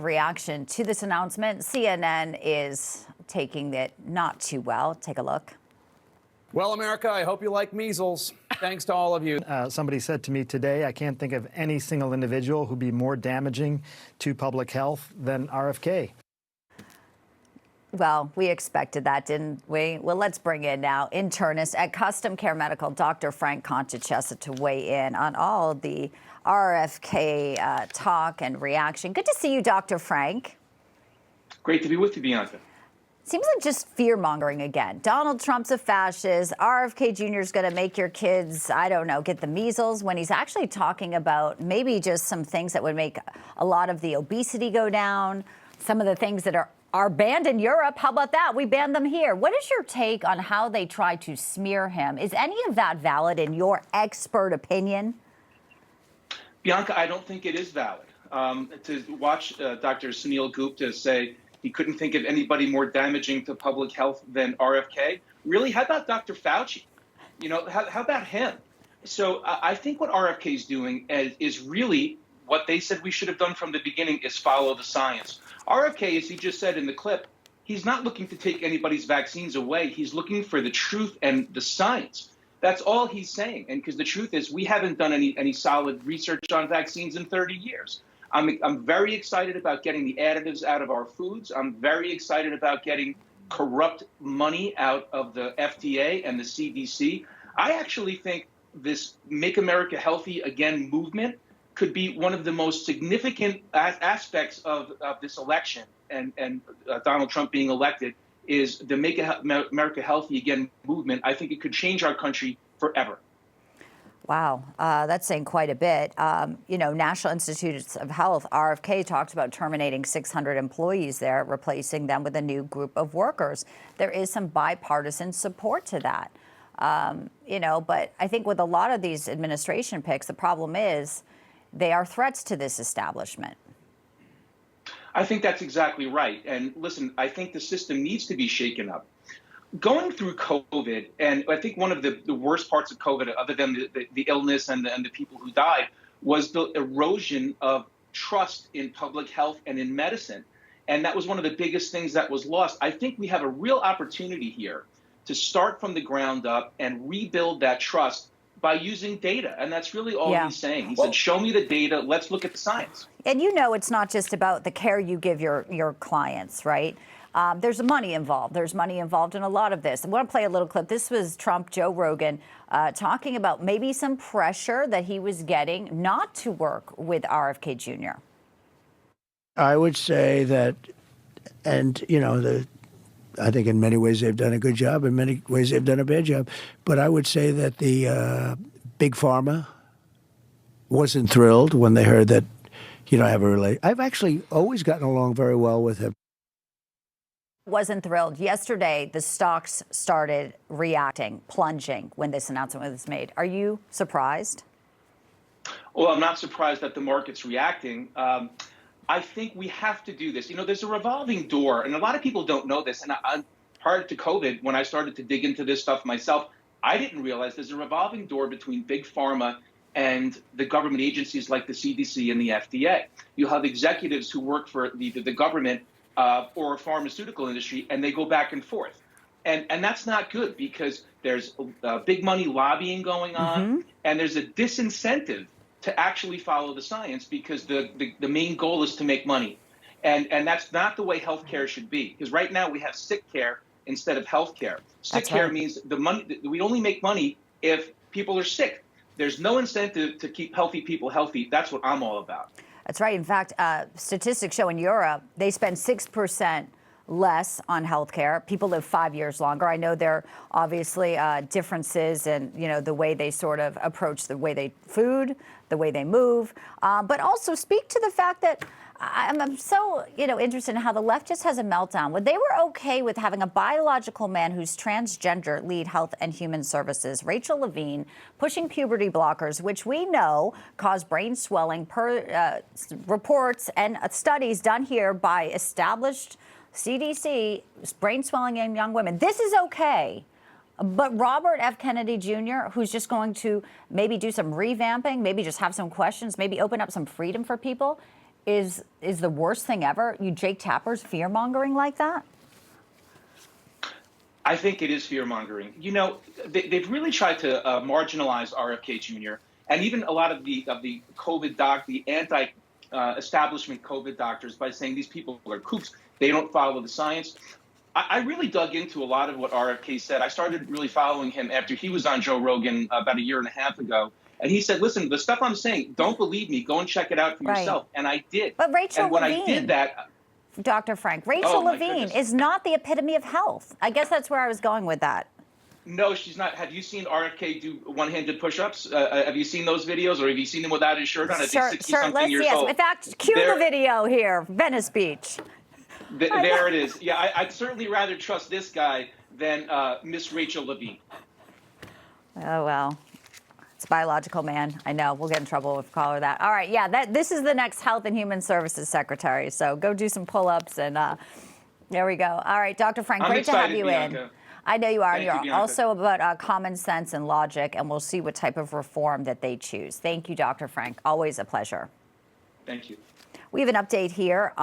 Reaction to this announcement. CNN is taking it not too well. Take a look. Well, America, I hope you like measles. Thanks to all of you. Somebody said to me today, I can't think of any single individual who'd be more damaging to public health than RFK. Well, we expected that, didn't we? Well, let's bring in now internist at Custom Care Medical, Dr. Frank Conchechesa, to weigh in on all the RFK talk and reaction. Good to see you, Dr. Frank. Great to be with you, Bianca. Seems like just fear-mongering again. Donald Trump's a fascist. RFK Jr. is going to make your kids, I don't know, get the measles, when he's actually talking about maybe just some things that would make a lot of the obesity go down, some of the things that are banned in Europe. How about that? We banned them here. What is your take on how they try to smear him? Is any of that valid in your expert opinion? Bianca, I don't think it is valid. To watch Dr. Sunil Gupta say he couldn't think of anybody more damaging to public health than RFK. Really? How about Dr. Fauci? You know, how about him? So I think what RFK is doing is really what they said we should have done from the beginning, is follow the science. RFK, as he just said in the clip, he's not looking to take anybody's vaccines away. He's looking for the truth and the science. That's all he's saying. And because the truth is, we haven't done any solid research on vaccines in 30 years. I'm very excited about getting the additives out of our foods. I'm very excited about getting corrupt money out of the FDA and the CDC. I actually think this Make America Healthy Again movement could be one of the most significant aspects of this election and Donald Trump being elected, is the Make America Healthy Again movement. I think it could change our country forever. Wow, that's saying quite a bit. You know, National Institutes of Health, RFK, talked about terminating 600 employees there, replacing them with a new group of workers. There is some bipartisan support to that. You know, but I think with a lot of these administration picks, the problem is they are threats to this establishment. I think that's exactly right. And listen, I think the system needs to be shaken up. Going through COVID, and I think one of the worst parts of COVID, other than the illness and the people who died, was the erosion of trust in public health and in medicine. And that was one of the biggest things that was lost. I think we have a real opportunity here to start from the ground up and rebuild that trust by using data. And that's really all he's saying. He said, show me the data. Let's look at the science. And you know, it's not just about the care you give your clients, right? There's money involved. There's money involved in a lot of this. I want to play a little clip. This was Trump, Joe Rogan, talking about maybe some pressure that he was getting not to work with RFK Jr. I would say that, and, you know, I think in many ways they've done a good job. In many ways they've done a bad job. But I would say that the Big Pharma wasn't thrilled when they heard that, you know, I've actually always gotten along very well with him. Wasn't thrilled. Yesterday, the stocks started reacting, plunging when this announcement was made. Are you surprised? Well, I'm not surprised that the market's reacting. I think we have to do this. You know, there's a revolving door, and a lot of people don't know this. And prior to COVID, when I started to dig into this stuff myself, I didn't realize there's a revolving door between big pharma and the government agencies like the CDC and the FDA. You have executives who work for the government or a pharmaceutical industry, and they go back and forth. And that's not good, because there's big money lobbying going on, and there's a disincentive to actually follow the science, because the main goal is to make money. And that's not the way healthcare should be, because right now we have sick care instead of healthcare. Sick care means the money, we only make money if people are sick. There's no incentive to keep healthy people healthy. That's what I'm all about. That's right. In fact, statistics show in Europe, they spend 6% less on healthcare. People live 5 years longer. I know there are obviously differences in, you know, the way they sort of approach the way they food, the way they move, but also speak to the fact that I'm so, you know, interested in how the left just has a meltdown. When they were okay with having a biological man who's transgender lead Health and Human Services, Rachel Levine, pushing puberty blockers, which we know cause brain swelling per reports and studies done here by established CDC, brain swelling in young women. This is okay. But Robert F. Kennedy Jr., who's just going to maybe do some revamping, maybe just have some questions, maybe open up some freedom for people, is the worst thing ever? Jake Tapper's fear-mongering like that? I think it is fear-mongering. You know, they've really tried to marginalize RFK Jr. and even a lot of the COVID the anti-establishment COVID doctors by saying these people are kooks. They don't follow the science. I really dug into a lot of what RFK said. I started really following him after he was on Joe Rogan about a year and a half ago. And he said, listen, the stuff I'm saying, don't believe me. Go and check it out for yourself. And I did. But Rachel and when Levine, I did that, Dr. Frank, Rachel Levine is not the epitome of health. I guess that's where I was going with that. No, she's not. Have you seen RFK do one-handed push-ups? Have you seen those videos, or have you seen him without his shirt on? At 60-something years old. In fact, cue the video here, Venice Beach. There it is. Yeah, I'd certainly rather trust this guy than Miss Rachel Levine. Oh, well. It's biological, man. I know. We'll get in trouble if we call her that. All right. Yeah, this is the next Health and Human Services Secretary. So go do some pull-ups, and there we go. All right, Dr. Frank, I'm great excited, to have you Bianca. in. I know you are. Thank you, You're Bianca. also about common sense and logic, and we'll see what type of reform that they choose. Thank you, Dr. Frank. Always a pleasure. Thank you. We have an update here